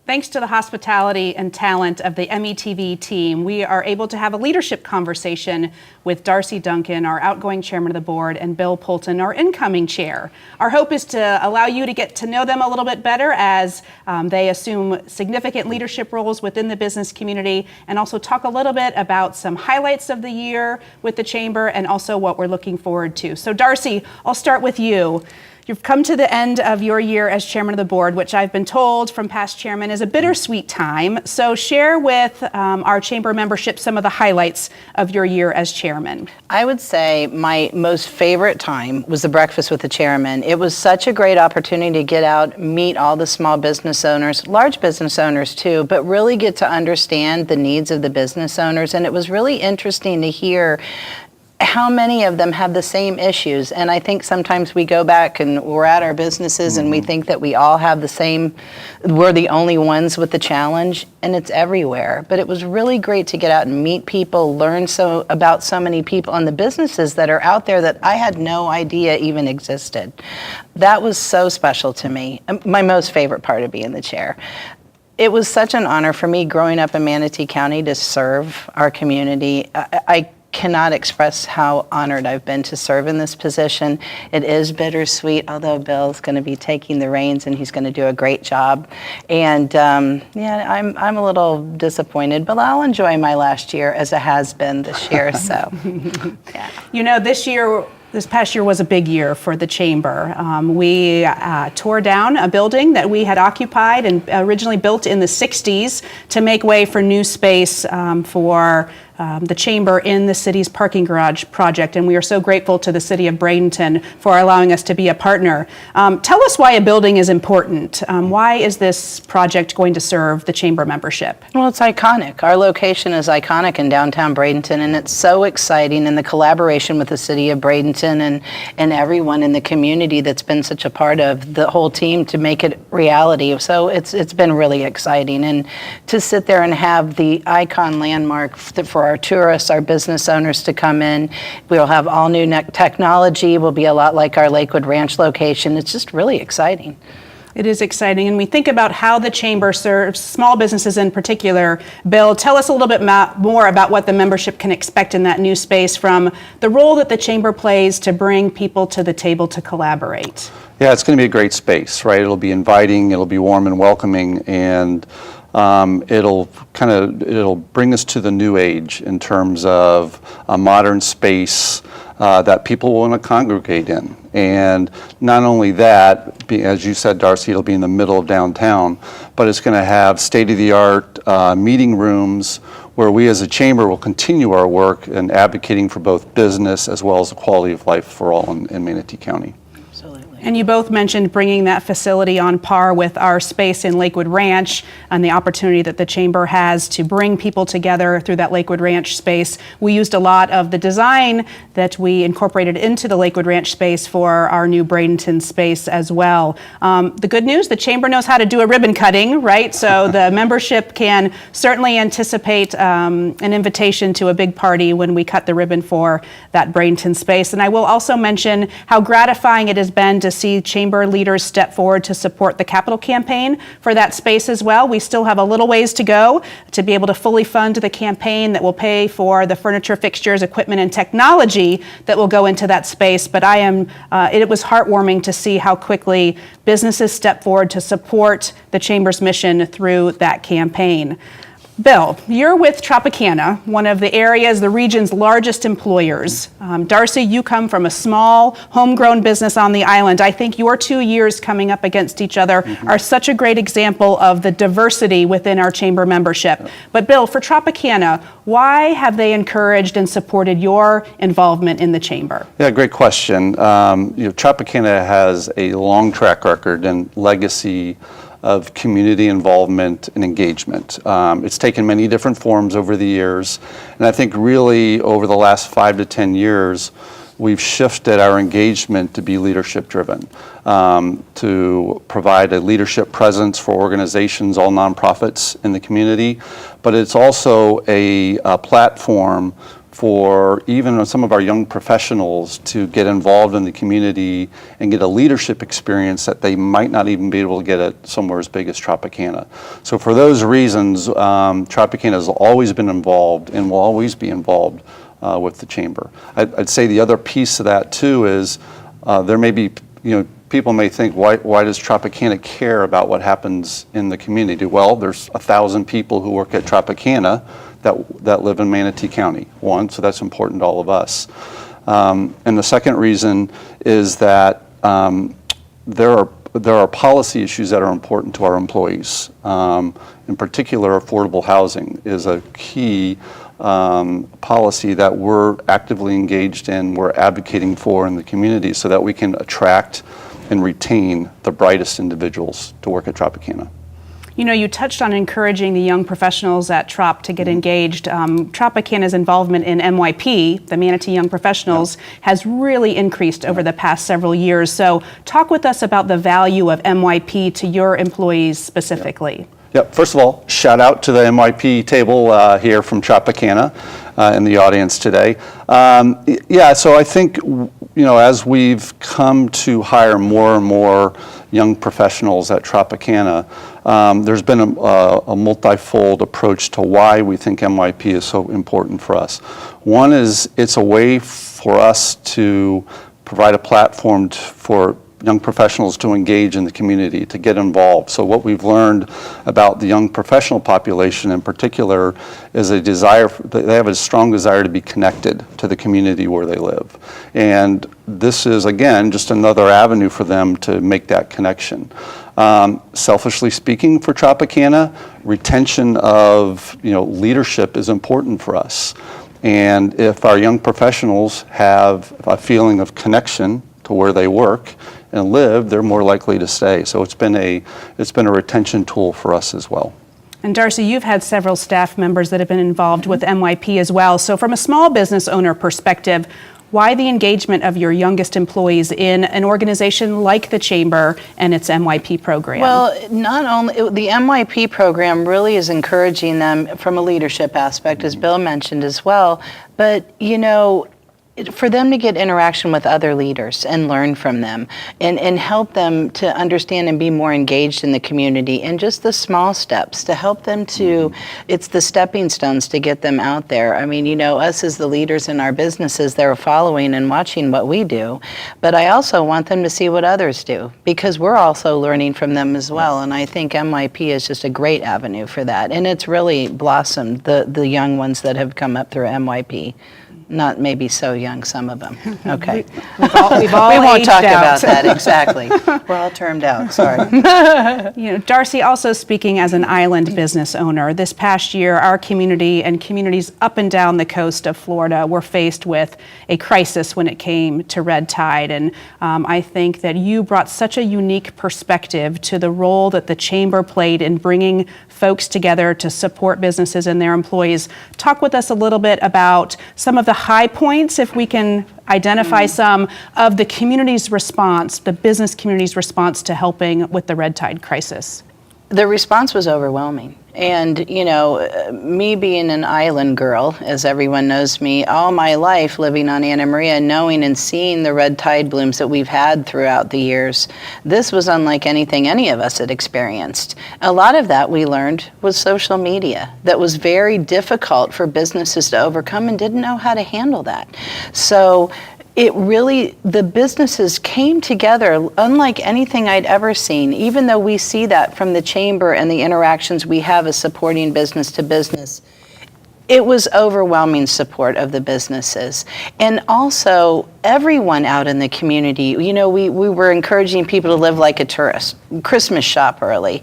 Thanks to the hospitality and talent of the METV team, we are able to have a leadership conversation with Darcy Duncan, our outgoing chairman of the board, and Bill Poulton, our incoming chair. Our hope is to allow you to get to know them a little bit better as they assume significant leadership roles within the business community, and also talk a little bit about some highlights of the year with the chamber and also what we're looking forward to. So Darcy, I'll start with you. You've come to the end of your year as chairman of the board, which I've been told from past chairmen is a bittersweet time. So share with our chamber membership some of the highlights of your year as chairman. I would say my most favorite time was the breakfast with the chairman. It was such a great opportunity to get out, meet all the small business owners, large business owners too, but really get to understand the needs of the business owners. And it was really interesting to hear how many of them have the same issues. And I think sometimes we go back and we're at our businesses and we think that we all have the same, we're the only ones with the challenge, and it's everywhere. But it was really great to get out and meet people, learn about so many people and the businesses that are out there that I had no idea even existed. That was so special to me. My most favorite part of being the chair. It was such an honor for me growing up in Manatee County to serve our community. I cannot express how honored I've been to serve in this position. It is bittersweet, although Bill's going to be taking the reins and he's going to do a great job. And I'm a little disappointed, but I'll enjoy my last year as it has been this year. So, yeah. You know, this past year was a big year for the chamber. We tore down a building that we had occupied and originally built in the 60s to make way for new space for the chamber in the city's parking garage project, and we are so grateful to the city of Bradenton for allowing us to be a partner. Tell us why a building is important. Why is this project going to serve the chamber membership? Well, it's iconic. Our location is iconic in downtown Bradenton, and it's so exciting, and the collaboration with the city of Bradenton and everyone in the community that's been such a part of the whole team to make it reality. So it's been really exciting, and to sit there and have the icon landmark for our tourists, our business owners to come in. We'll have all new technology. We'll be a lot like our Lakewood Ranch location. It's just really exciting. It is exciting, and we think about how the chamber serves small businesses in particular. Bill, tell us a little bit more about what the membership can expect in that new space from the role that the chamber plays to bring people to the table to collaborate. Yeah, it's going to be a great space, right? It'll be inviting, it'll be warm and welcoming, and it'll bring us to the new age in terms of a modern space that people want to congregate in. And not only that, as you said, Darcy, it'll be in the middle of downtown, but it's going to have state-of-the-art meeting rooms where we as a chamber will continue our work in advocating for both business as well as the quality of life for all in Manatee County. And you both mentioned bringing that facility on par with our space in Lakewood Ranch and the opportunity that the chamber has to bring people together through that Lakewood Ranch space. We used a lot of the design that we incorporated into the Lakewood Ranch space for our new Bradenton space as well. The good news, the chamber knows how to do a ribbon cutting, right? So the membership can certainly anticipate an invitation to a big party when we cut the ribbon for that Bradenton space. And I will also mention how gratifying it has been to see chamber leaders step forward to support the capital campaign for that space as well. We still have a little ways to go to be able to fully fund the campaign that will pay for the furniture, fixtures, equipment, and technology that will go into that space. But it was heartwarming to see how quickly businesses step forward to support the chamber's mission through that campaign. Bill, you're with Tropicana, one of the region's largest employers. Darcy, you come from a small, homegrown business on the island. I think your 2 years coming up against each other are such a great example of the diversity within our chamber membership. But Bill, for Tropicana, why have they encouraged and supported your involvement in the chamber? Yeah, great question. Tropicana has a long track record and legacy of community involvement and engagement. It's taken many different forms over the years, and I think really over the last 5 to 10 years, we've shifted our engagement to be leadership driven, to provide a leadership presence for organizations, all nonprofits in the community, but it's also a platform for even some of our young professionals to get involved in the community and get a leadership experience that they might not even be able to get at somewhere as big as Tropicana. So for those reasons, Tropicana has always been involved and will always be involved with the Chamber. I'd say the other piece of that too is there may be, people may think, why does Tropicana care about what happens in the community? Well, there's 1,000 people who work at Tropicana that live in Manatee County, one, so that's important to all of us. And the second reason is that there are policy issues that are important to our employees. In particular, affordable housing is a key policy that we're actively engaged in, we're advocating for in the community so that we can attract and retain the brightest individuals to work at Tropicana. You touched on encouraging the young professionals at Trop to get engaged. Tropicana's involvement in MYP, the Manatee Young Professionals, has really increased over the past several years. So talk with us about the value of MYP to your employees specifically. Yep. First of all, shout out to the MYP table here from Tropicana in the audience today. So I think, as we've come to hire more and more young professionals at Tropicana, there's been a multifold approach to why we think MYP is so important for us. One is it's a way for us to provide a platform for young professionals to engage in the community, to get involved. So what we've learned about the young professional population in particular is they have a strong desire to be connected to the community where they live. And this is, again, just another avenue for them to make that connection. Selfishly speaking, for Tropicana, retention of leadership is important for us. And if our young professionals have a feeling of connection to where they work and live, they're more likely to stay. So it's been a retention tool for us as well. And Darcy, you've had several staff members that have been involved with MYP as well. So from a small business owner perspective, why the engagement of your youngest employees in an organization like the Chamber and its MYP program? Well, not only, the MYP program really is encouraging them from a leadership aspect, as Bill mentioned as well, but for them to get interaction with other leaders and learn from them and help them to understand and be more engaged in the community, and just the small steps to help them to, it's the stepping stones to get them out there. I mean, us as the leaders in our businesses, they're following and watching what we do, but I also want them to see what others do, because we're also learning from them as well, and I think MYP is just a great avenue for that, and it's really blossomed, the young ones that have come up through MYP. Not maybe so young, some of them. Okay. We've all We won't aged talk out. about that, exactly. We're all termed out, sorry. Darcy, also speaking as an island business owner, this past year, our community and communities up and down the coast of Florida were faced with a crisis when it came to red tide. And I think that you brought such a unique perspective to the role that the Chamber played in bringing folks together to support businesses and their employees. Talk with us a little bit about some of the high points, if we can identify some, of the community's response, the business community's response to helping with the red tide crisis. The response was overwhelming. And, me being an island girl, as everyone knows me, all my life living on Anna Maria, knowing and seeing the red tide blooms that we've had throughout the years, this was unlike anything any of us had experienced. A lot of that we learned was social media. That was very difficult for businesses to overcome and didn't know how to handle that. So the businesses came together unlike anything I'd ever seen, even though we see that from the Chamber and the interactions we have as supporting business to business. It was overwhelming support of the businesses. And also, everyone out in the community, we were encouraging people to live like a tourist, Christmas shop early.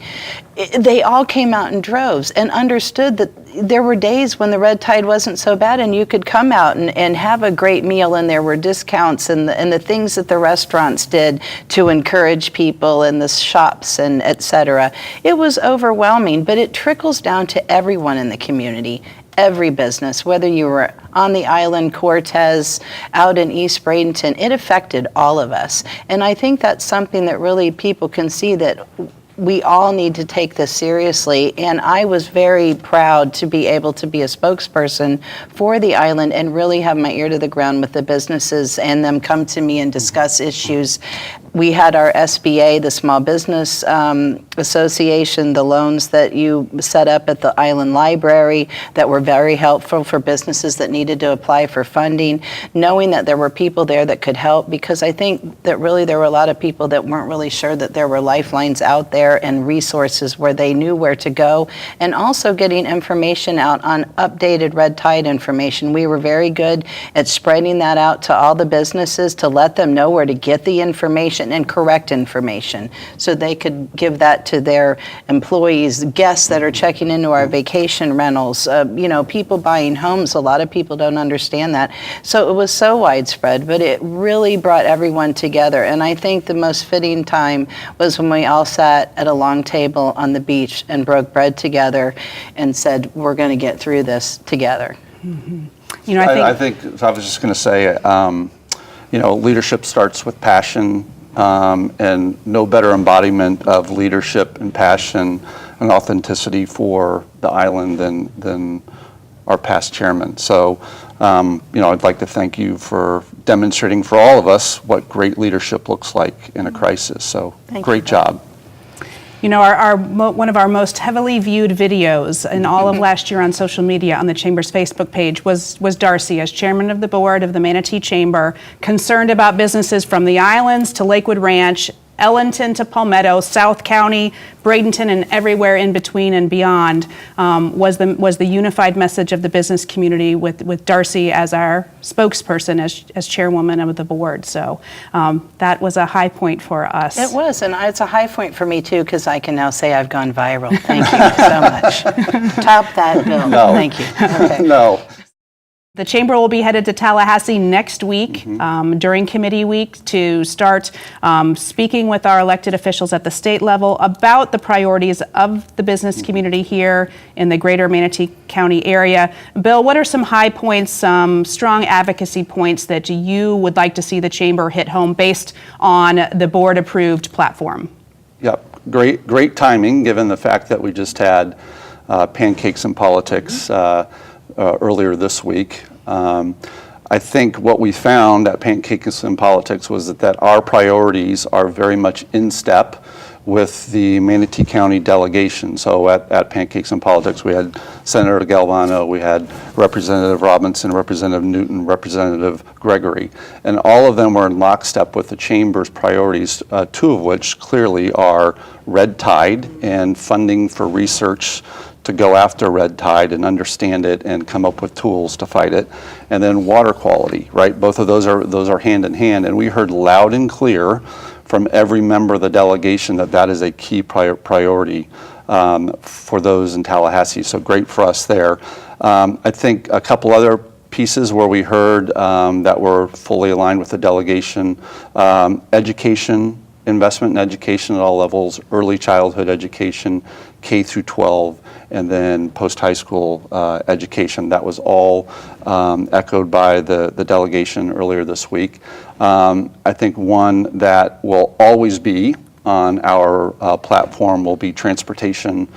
They all came out in droves and understood that there were days when the red tide wasn't so bad and you could come out and have a great meal, and there were discounts and the things that the restaurants did to encourage people, and the shops and et cetera. It was overwhelming, but it trickles down to everyone in the community. Every business, whether you were on the island, Cortez, out in East Bradenton, it affected all of us. And I think that's something that really people can see, that we all need to take this seriously. And I was very proud to be able to be a spokesperson for the island and really have my ear to the ground with the businesses and them come to me and discuss issues. We had our SBA, the Small Business Association, the loans that you set up at the Island Library that were very helpful for businesses that needed to apply for funding, knowing that there were people there that could help, because I think that really there were a lot of people that weren't really sure that there were lifelines out there and resources where they knew where to go, and also getting information out on updated red tide information. We were very good at spreading that out to all the businesses to let them know where to get the information and correct information so they could give that to their employees, guests that are checking into our vacation rentals, people buying homes. A lot of people don't understand that. So it was so widespread, but it really brought everyone together. And I think the most fitting time was when we all sat at a long table on the beach and broke bread together and said, we're going to get through this together. Mm-hmm. I think I was just going to say, leadership starts with passion. And no better embodiment of leadership and passion and authenticity for the island than our past chairman. So, I'd like to thank you for demonstrating for all of us what great leadership looks like in a crisis. So, great job. One of our most heavily viewed videos in all of last year on social media on the Chamber's Facebook page was Darcy, as chairman of the board of the Manatee Chamber, concerned about businesses from the islands to Lakewood Ranch, Ellenton to Palmetto, South County, Bradenton, and everywhere in between and beyond, was the unified message of the business community with Darcy as our spokesperson, as chairwoman of the board. So that was a high point for us. It was, and it's a high point for me too, because I can now say I've gone viral. Thank you so much. Top that, Bill. No. Thank you. Okay. No. The Chamber will be headed to Tallahassee next week during committee week to start speaking with our elected officials at the state level about the priorities of the business community here in the greater Manatee County area. Bill, what are some high points, some strong advocacy points that you would like to see the Chamber hit home based on the board-approved platform? Yep, great timing given the fact that we just had Pancakes and Politics earlier this week. I think what we found at Pancakes and Politics was that our priorities are very much in step with the Manatee County delegation. So at Pancakes and Politics, we had Senator Galvano, we had Representative Robinson, Representative Newton, Representative Gregory, and all of them were in lockstep with the Chamber's priorities, two of which clearly are red tide and funding for research to go after red tide and understand it and come up with tools to fight it, and then water quality, right? Both of those are hand in hand, and we heard loud and clear from every member of the delegation that is a key priority for those in Tallahassee. So great for us there. I think a couple other pieces where we heard that were fully aligned with the delegation: education, investment in education at all levels, early childhood education, K through 12, and then post-high school education. That was all echoed by the delegation earlier this week. I think one that will always be on our platform will be transportation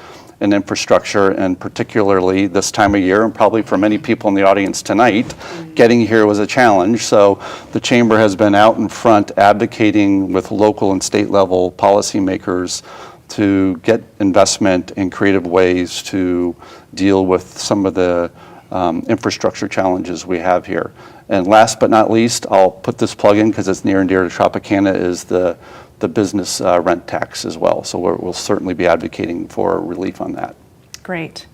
and infrastructure, and particularly this time of year, and probably for many people in the audience tonight, getting here was a challenge. So the Chamber has been out in front advocating with local and state level policymakers to get investment in creative ways to deal with some of the infrastructure challenges we have here. And last but not least, I'll put this plug in because it's near and dear to Tropicana, is the business rent tax as well. So we'll certainly be advocating for relief on that. Great.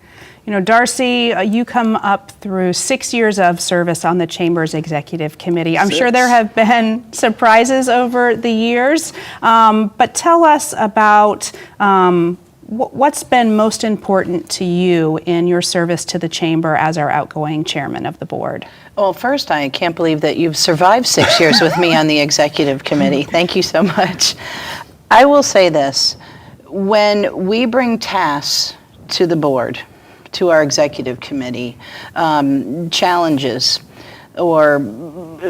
Darcy, you come up through 6 years of service on the Chamber's Executive Committee. I'm sure there have been surprises over the years, but tell us about what's been most important to you in your service to the Chamber as our outgoing chairman of the board. Well, first, I can't believe that you've survived 6 years with me on the Executive Committee. Thank you so much. I will say this: when we bring tasks to the board, to our Executive Committee, challenges or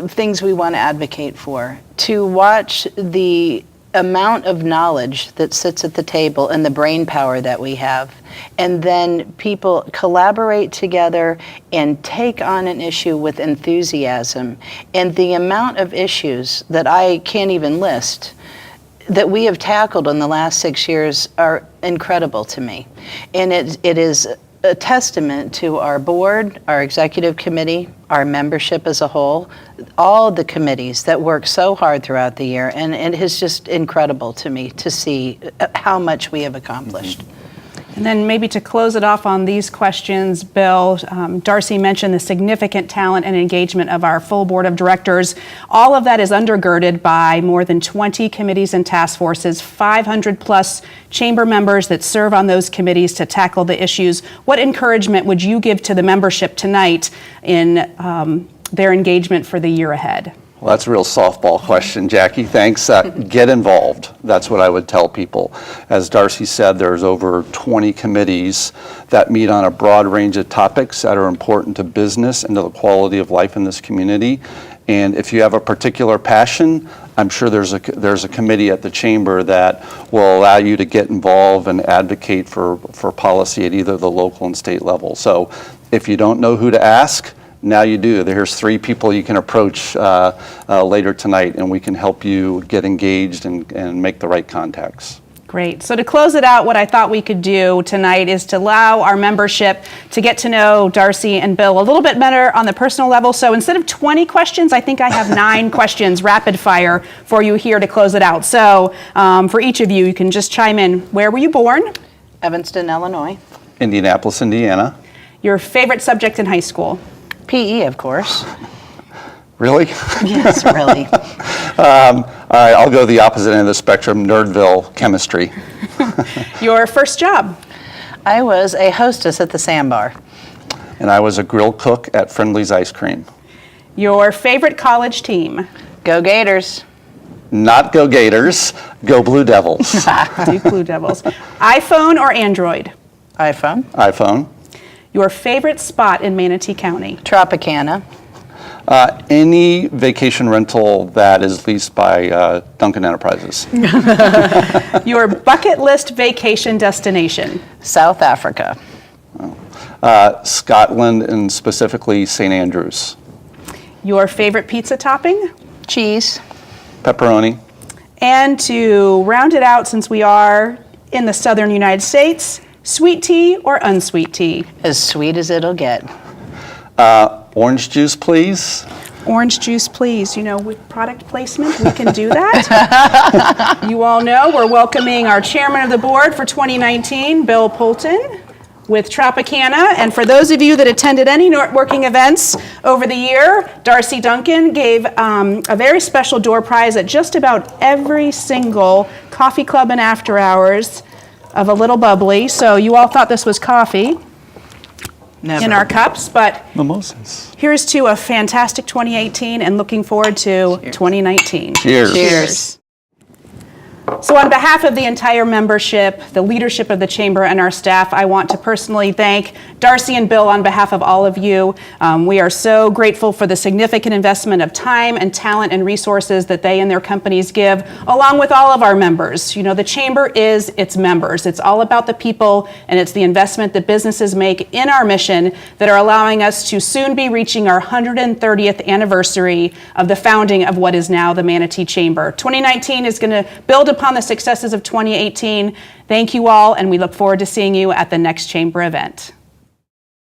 things we want to advocate for, to watch the amount of knowledge that sits at the table and the brain power that we have, and then people collaborate together and take on an issue with enthusiasm, and the amount of issues that I can't even list that we have tackled in the last 6 years are incredible to me. And it is a testament to our board, our executive committee, our membership as a whole, all the committees that work so hard throughout the year. And it is just incredible to me to see how much we have accomplished. And then maybe to close it off on these questions, Bill, Darcy mentioned the significant talent and engagement of our full board of directors. All of that is undergirded by more than 20 committees and task forces, 500 plus chamber members that serve on those committees to tackle the issues. What encouragement would you give to the membership tonight in their engagement for the year ahead? Well, that's a real softball question, Jackie. Thanks. Get involved. That's what I would tell people. As Darcy said, there's over 20 committees that meet on a broad range of topics that are important to business and to the quality of life in this community. And if you have a particular passion, I'm sure there's a committee at the chamber that will allow you to get involved and advocate for policy at either the local and state level. So if you don't know who to ask, now you do. There's 3 people you can approach later tonight, and we can help you get engaged and make the right contacts. Great. So to close it out, what I thought we could do tonight is to allow our membership to get to know Darcy and Bill a little bit better on the personal level. So instead of 20 questions, I think I have 9 questions rapid fire for you here to close it out. So for each of you, you can just chime in. Where were you born? Evanston, Illinois. Indianapolis, Indiana. Your favorite subject in high school? PE, of course. Really? Yes, really. All right, I'll go the opposite end of the spectrum, Nerdville, chemistry. Your first job? I was a hostess at the Sandbar. And I was a grill cook at Friendly's Ice Cream. Your favorite college team? Go Gators. Not go Gators, go Blue Devils. Duke Blue Devils. iPhone or Android? iPhone. iPhone. Your favorite spot in Manatee County? Tropicana. Any vacation rental that is leased by Duncan Enterprises. Your bucket list vacation destination? South Africa. Scotland, and specifically St. Andrews. Your favorite pizza topping? Cheese. Pepperoni. And to round it out, since we are in the southern United States, sweet tea or unsweet tea? As sweet as it'll get. Orange juice, please. Orange juice, please. You know, with product placement, we can do that. You all know we're welcoming our chairman of the board for 2019, Bill Poulton, with Tropicana. And for those of you that attended any networking events over the year, Darcy Duncan gave a very special door prize at just about every single coffee club and after hours of a little bubbly. So you all thought this was coffee. Never. In our cups, but Mimosas. here's to a fantastic 2018 and looking forward to 2019. Cheers. Cheers. So on behalf of the entire membership, the leadership of the chamber, and our staff, I want to personally thank Darcy and Bill on behalf of all of you. We are so grateful for the significant investment of time and talent and resources that they and their companies give, along with all of our members. You know, the chamber is its members. It's all about the people, and it's the investment that businesses make in our mission that are allowing us to soon be reaching our 130th anniversary of the founding of what is now the Manatee Chamber. 2019 is going to build upon the successes of 2018. Thank you all, and we look forward to seeing you at the next chamber event.